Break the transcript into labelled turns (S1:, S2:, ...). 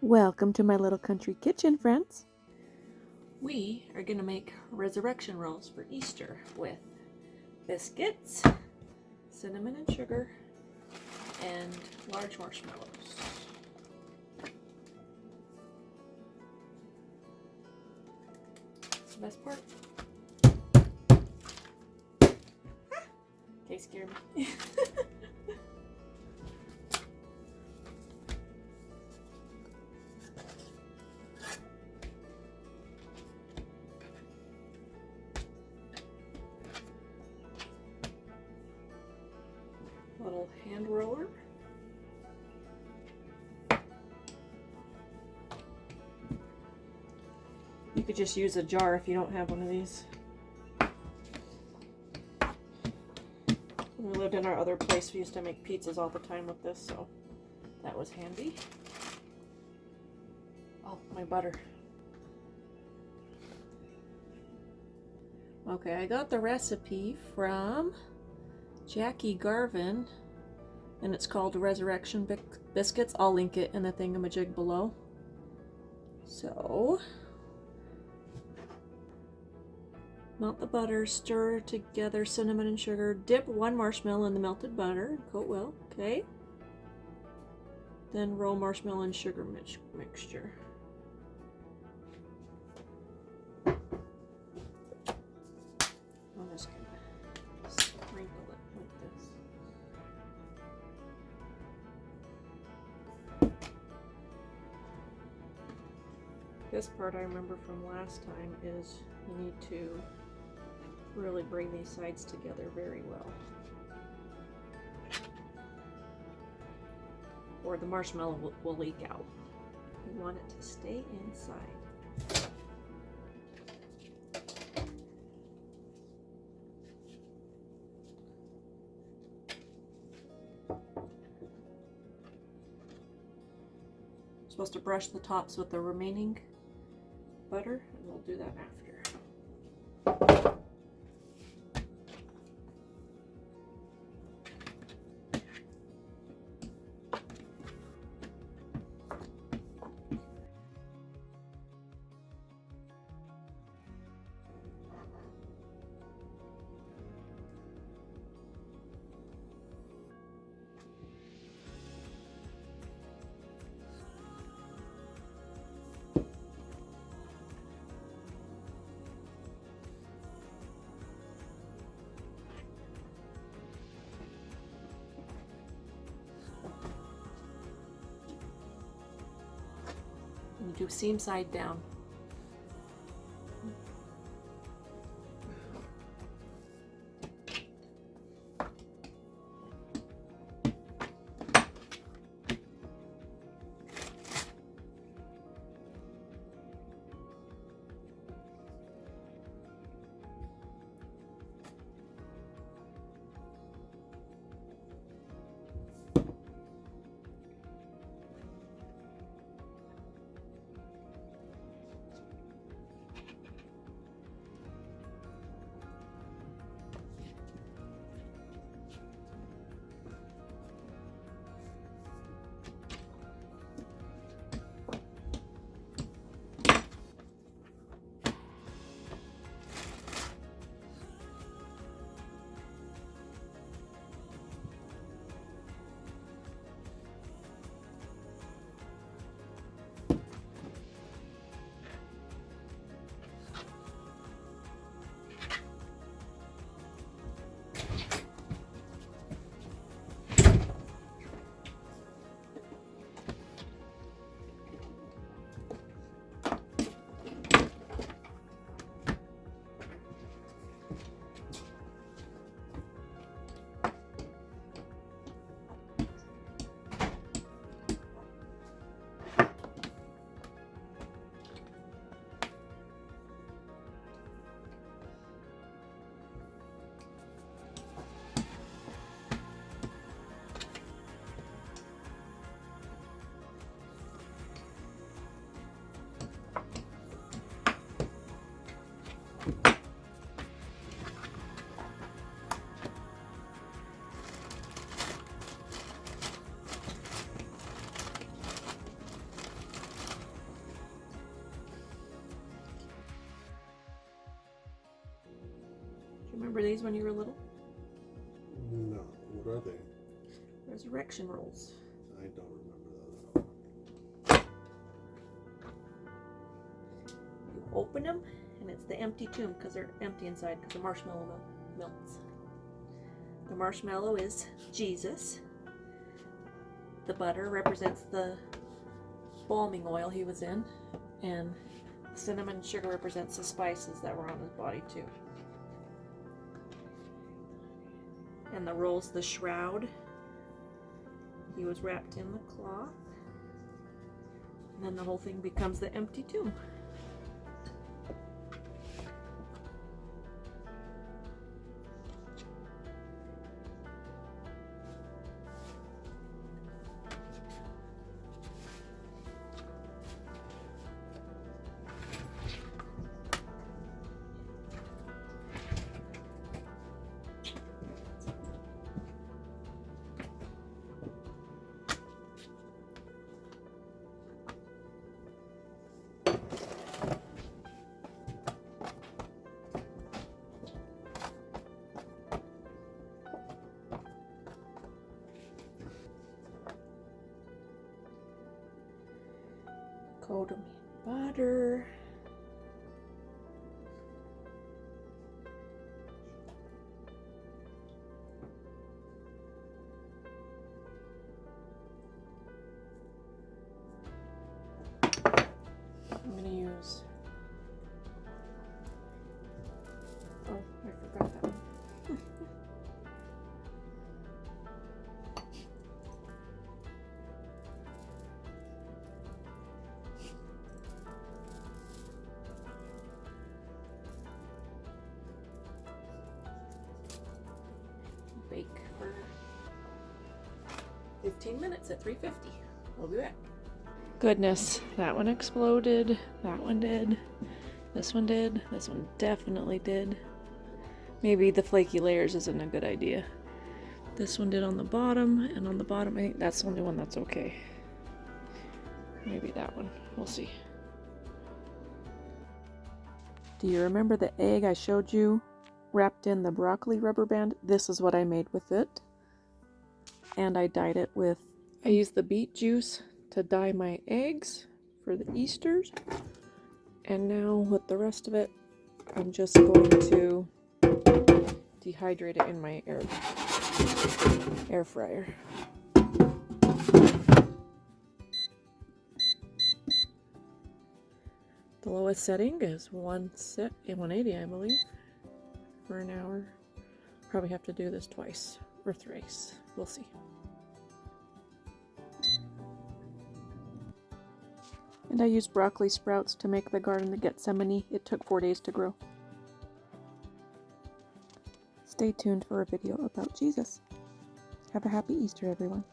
S1: Welcome to my little country kitchen, friends.
S2: We are going to make resurrection rolls for Easter with biscuits, cinnamon and sugar, and large marshmallows. That's the best part. Okay, scared me. Little hand roller. You could just use a jar if you don't have one of these. When we lived in our other place, we used to make pizzas all the time with this, so that was handy. Oh, my butter. Okay, I got the recipe from Jackie Garvin, and it's called Resurrection Biscuits. I'll link it in the thingamajig below. So, melt the butter, stir together cinnamon and sugar, dip one marshmallow in the melted butter, coat well, okay? Then roll marshmallow and sugar mixture. I'm just gonna sprinkle it like this. This part I remember from last time is you need to really bring these sides together very well, or the marshmallow will leak out. You want it to stay inside. Supposed to brush the tops with the remaining butter, and we'll do that after. And do seam side down. Remember these when you were little?
S3: No. What are they?
S2: Resurrection rolls.
S3: I don't remember that.
S2: You open them, and it's the empty tomb because they're empty inside because the marshmallow melts. The marshmallow is Jesus. The butter represents the balming oil he was in, and cinnamon and sugar represents the spices that were on his body too. And the roll's the shroud. He was wrapped in the cloth. And then the whole thing becomes the empty tomb. Coat them in butter. I'm gonna use, oh, I forgot that one. Bake for 15 minutes at 350. We'll be back. Goodness, that one exploded, that one did, this one did, this one definitely did. Maybe the flaky layers isn't a good idea. This one did on the bottom, and on the bottom I think that's the only one that's okay. Maybe that one, we'll see.
S1: Do you remember the egg I showed you wrapped in the broccoli rubber band? This is what I made with it. And I dyed it with, I used the beet juice to dye my eggs for the Easters. And now with the rest of it, I'm just going to dehydrate it in my air fryer. The lowest setting is 180, I believe, for an hour. Probably have to do this twice or thrice. We'll see. And I used broccoli sprouts to make the garden of Gethsemane. It took 4 days to grow. Stay tuned for a video about Jesus. Have a happy Easter, everyone.